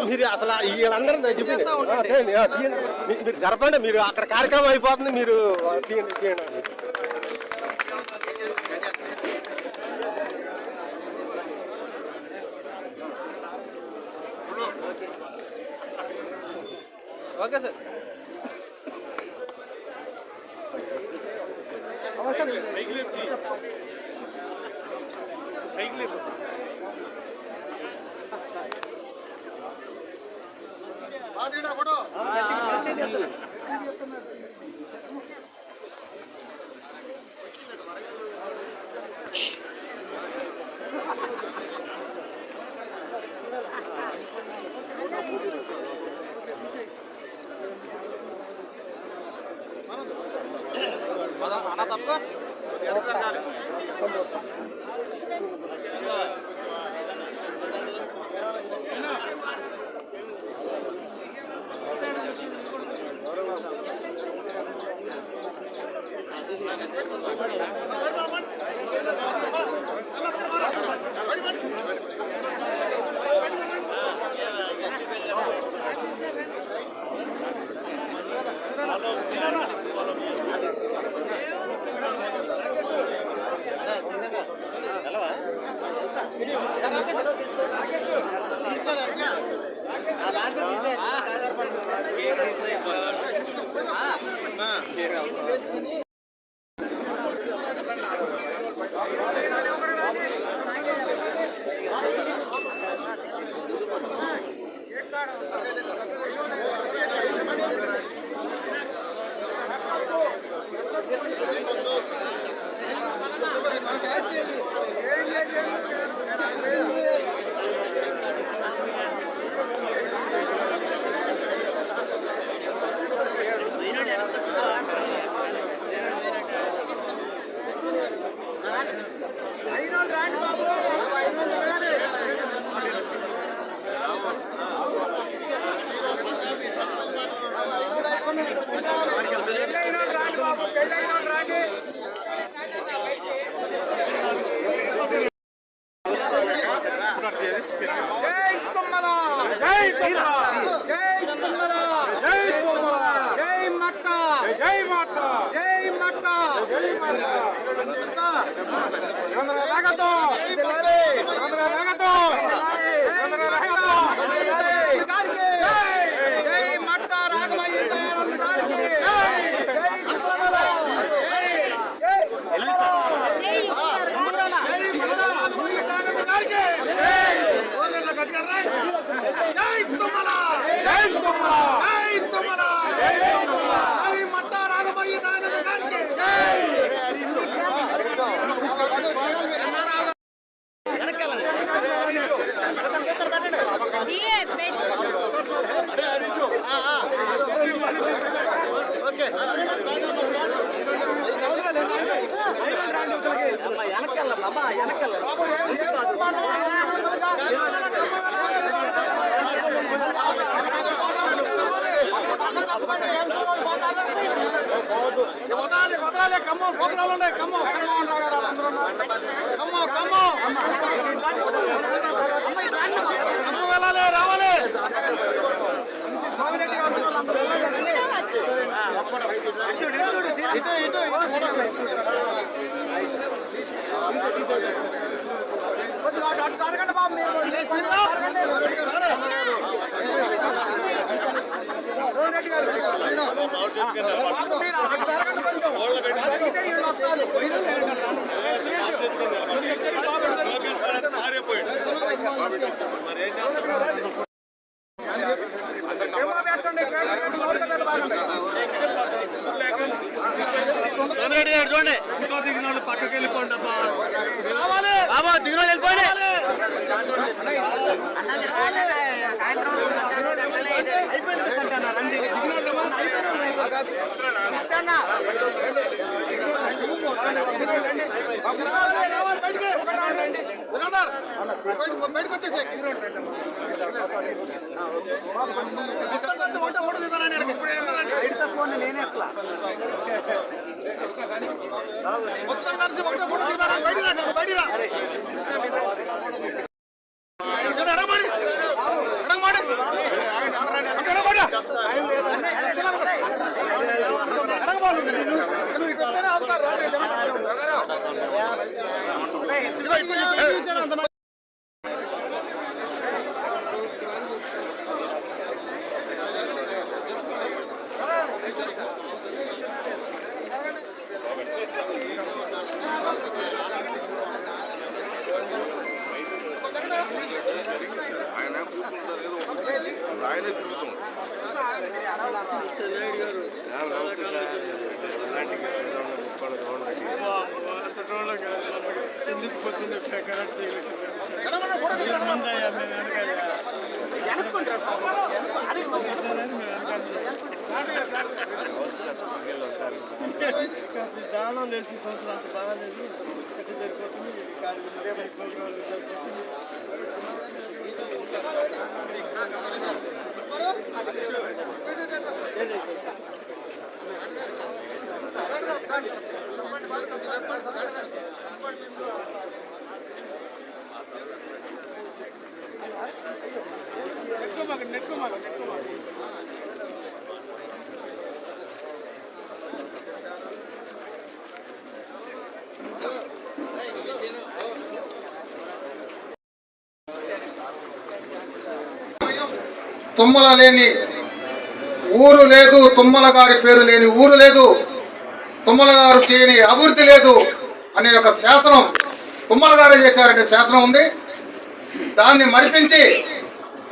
మీరు అసలు వీళ్ళందరూ చెప్పింది మీరు జరపండి. మీరు అక్కడ కార్యక్రమం అయిపోతుంది. మీరు తీయండి. Okay sir. అన్న తప్ప పక్కకి వెళ్ళిపోండి బాబా దిగులో వెళ్ళిపోండి దానం లేసి సంవత్సరం అంత బాగాలేదు ఎట్లా జరిగిపోతుంది తుమ్మల లేని ఊరు లేదు, తుమ్మల గారి పేరు లేని ఊరు లేదు, తుమ్మల గారు చేయని అభివృద్ధి లేదు అనే ఒక శాసనం తుమ్మల గారే చేశారనే శాసనం ఉంది. దాన్ని మరిపించి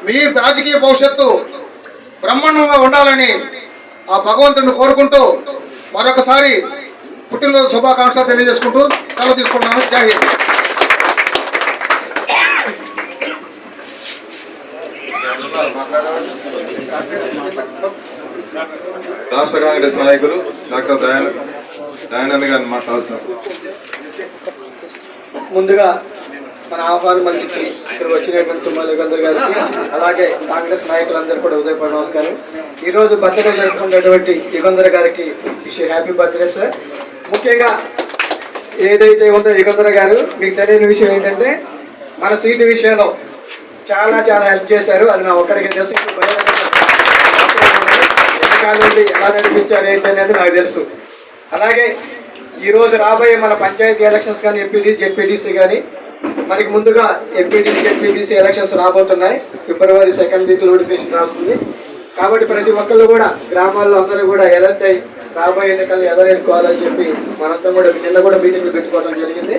మీ రాజకీయ భవిష్యత్తు బ్రహ్మాండంగా ఉండాలని ఆ భగవంతుడిని కోరుకుంటూ మరొకసారి పుట్టినరోజు శుభాకాంక్షలు తెలియజేసుకుంటూ సెలవు తీసుకుంటున్నాను. జై హింద్. రాష్ట్ర కాంగ్రెస్ నాయకులు డాక్టర్ దయానంద్ గారిని మాట్లాడుతున్నారు. ముందుగా మన ఆహ్వానం అందించి ఇక్కడికి వచ్చినటువంటి తుమ్మల యుగంధర్ గారికి, అలాగే కాంగ్రెస్ నాయకులందరూ కూడా ఉదయపూర్వ నమస్కారం. ఈరోజు బర్త్డే జరుపుకున్నటువంటి యుగంధర్ గారికి విష్ హ్యాపీ బర్త్డే సార్. ముఖ్యంగా ఏదైతే ఉందో యుగంధర్ గారు, మీకు తెలియని విషయం ఏంటంటే మన సీటు విషయంలో చాలా చాలా హెల్ప్ చేశారు. అది నా ఒక్కడికి తెలుసు. నుండి ఎలా నడిపించారు ఏంటనేది నాకు తెలుసు. అలాగే ఈరోజు రాబోయే మన పంచాయతీ ఎలక్షన్స్ కానీ ఎంపీటీ జెడ్పీటీసీ కానీ మనకి ముందుగా ఎంపీటీసీ జెడ్పీటీసీ ఎలక్షన్స్ రాబోతున్నాయి. ఫిబ్రవరి 2nd వీక్ నోటిఫికేషన్ రాబోతుంది. కాబట్టి ప్రతి ఒక్కళ్ళు కూడా గ్రామాల్లో అందరూ కూడా ఎలర్ట్ అయ్యి రాబోయే ఎన్నికలు ఎదుర్కోవాలని చెప్పి మనంతా కూడా నిన్న కూడా మీటింగ్లు పెట్టుకోవడం జరిగింది.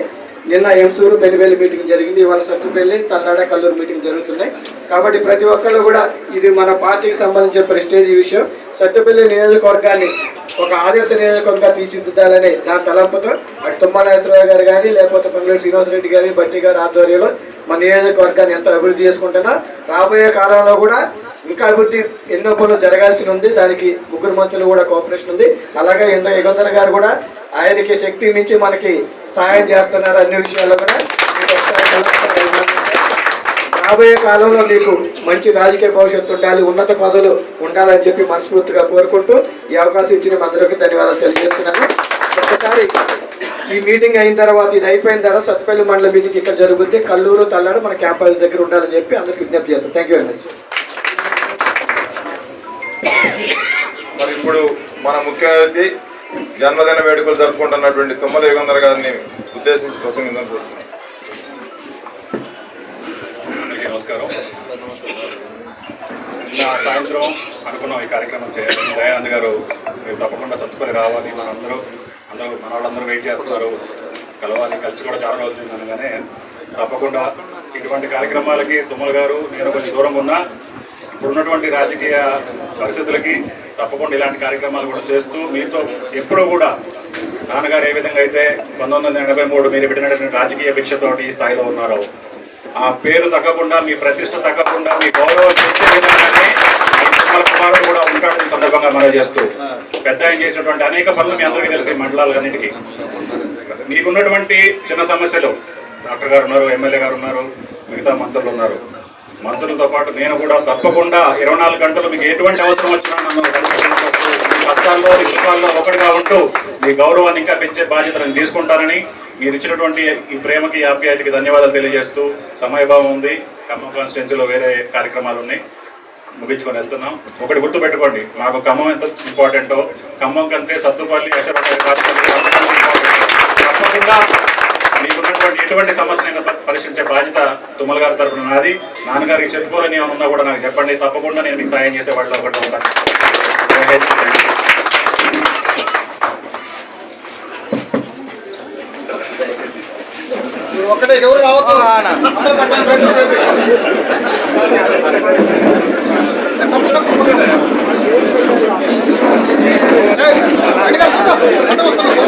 నిన్న ఎంసూరు పెళ్లిపల్లి మీటింగ్ జరిగింది, ఇవాళ సత్తుపల్లి తల్లాడ కల్లూరు మీటింగ్ జరుగుతున్నాయి. కాబట్టి ప్రతి ఒక్కళ్ళు కూడా ఇది మన పార్టీకి సంబంధించిన ప్రెస్టేజ్ విషయం. సత్తుపల్లి నియోజకవర్గాన్ని ఒక ఆదర్శ నియోజకవర్గంగా తీర్చిదిద్దాలని దాని తలంపుతో అటు తుమ్మల నాగేశ్వరరావు గారు కానీ లేకపోతే పొంగులేటి శ్రీనివాసరెడ్డి గారి బట్టి గారి ఆధ్వర్యంలో మన నియోజకవర్గాన్ని ఎంతో అభివృద్ధి చేసుకుంటున్నా. రాబోయే కాలంలో కూడా ఇంకా అభివృద్ధి ఎన్నో పనులు జరగాల్సి ఉంది. దానికి ముగ్గురు మంత్రులు కూడా కోఆపరేషన్ ఉంది. అలాగే యుగంధర్ గారు కూడా ఆయనకి శక్తి మించి మనకి సాయం చేస్తున్నారు. అన్ని విషయాల్లో కూడా రాబోయే కాలంలో మీకు మంచి రాజకీయ భవిష్యత్తు ఉండాలి, ఉన్నత పదవులు ఉండాలని చెప్పి మనస్ఫూర్తిగా కోరుకుంటూ ఈ అవకాశం ఇచ్చిన అందరికీ ధన్యవాదాలు తెలియజేస్తున్నాను. ఒకసారి ఈ మీటింగ్ అయిన తర్వాత, ఇది అయిపోయిన తర్వాత సత్తుపల్లి మండల మీటింగ్ ఇక్కడ జరుగుతుంది. కల్లూరు తల్లాడు మన క్యాంప్ హౌస్ దగ్గర ఉండాలని చెప్పి అందరికీ విజ్ఞప్తి చేస్తాను. Thank you very much. మరి ఇప్పుడు మన ముఖ్య అతిథి జన్మదిన వేడుకలు జరుపుకుంటున్నటువంటి తుమ్మల యుగంధర్ గారిని ఉద్దేశించి ప్రసంగిందని కోరుతున్నాను. నమస్కారం. సాయంత్రం అనుకున్నాం ఈ కార్యక్రమం చేయాలి. దయానంద్ గారు మీరు తప్పకుండా సత్తుపల్లి రావాలి, మన వాళ్ళందరూ వెయిట్ చేస్తున్నారు, కలవాలి, కలిసి కూడా చాలా రోజులు అనగానే తప్పకుండా ఇటువంటి కార్యక్రమాలకి తుమ్మల గారు నేను కొంచెం దూరం ఉన్నా ఇప్పుడున్నటువంటి రాజకీయ పరిస్థితులకి తప్పకుండా ఇలాంటి కార్యక్రమాలు కూడా చేస్తూ మీతో ఎప్పుడూ కూడా నాన్నగారు ఏ విధంగా అయితే 1983 మీరు పెట్టినటువంటి రాజకీయ భిక్షతోటి ఈ స్థాయిలో ఉన్నారో ఆ పేరు తగ్గకుండా, మీ ప్రతిష్ట తగ్గకుండా, మీ గౌరవం తెచ్చే విధంగానే తుమ్మల కుమారుడు కూడా ఉంటాడు. ఈ సందర్భంగా మనం చేస్తూ పెద్ద ఆయన చేసినటువంటి అనేక పనులు మీ అందరికీ తెలిసే మండలాలన్నిటికీ మీకున్నటువంటి చిన్న సమస్యలు డాక్టర్ గారు ఉన్నారు, ఎమ్మెల్యే గారు ఉన్నారు, మిగతా మంత్రులు ఉన్నారు. మంత్రులతో పాటు నేను కూడా తప్పకుండా 24 గంటలు మీకు ఎటువంటి అవసరం వచ్చినా నన్ను కష్టాల్లో సుఖాల్లో ఒకటిగా ఉంటూ మీ గౌరవాన్ని ఇంకా పెంచే బాధ్యతలను తీసుకుంటారని, మీరు ఇచ్చినటువంటి ఈ ప్రేమకి ఆప్యాయతకి ధన్యవాదాలు తెలియజేస్తూ, సమయభావం ఉంది, ఖమ్మం కాన్స్టిట్యున్సీలో వేరే కార్యక్రమాలు ఉన్నాయి, ముగించుకొని వెళ్తున్నాం. ఒకటి గుర్తుపెట్టుకోండి, నాకు ఖమ్మం ఎంత ఇంపార్టెంటో, ఖమ్మం కంటే సత్తుపల్లి తప్పకుండా మీకున్నటువంటి ఎటువంటి సమస్యనైనా పరిష్కరించే బాధ్యత తుమ్మల గారి తరఫున నాది. నాన్నగారికి చెప్పుకోవాలని ఏమన్నా కూడా నాకు చెప్పండి, తప్పకుండా నేను మీకు సాయం చేసే వాళ్ళలో ఒకటి ఉంటాను. ఒక్కటే ఎవరు రావద్దు, అందరూ పట్టాలి, ప్రయత్నం చేయండి. ఏయ్, అడిగా కూర్చో, అడ్డం వస్తున్నావు.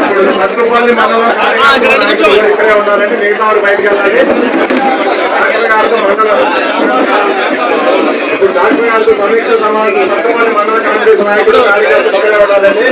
ఇప్పుడు సత్తుపల్లి మండలం ఇక్కడే ఉన్నారంటే మిగతా వారు బయటకు వెళ్ళాలి. డాక్టర్ గారితో మండలం ఇప్పుడు డాక్టర్ గారితో సమీక్ష సమావేశం సత్తుపల్లి మండల కాంగ్రెస్ నాయకుడు కార్యకర్తలు ఇక్కడే ఉండాలండి.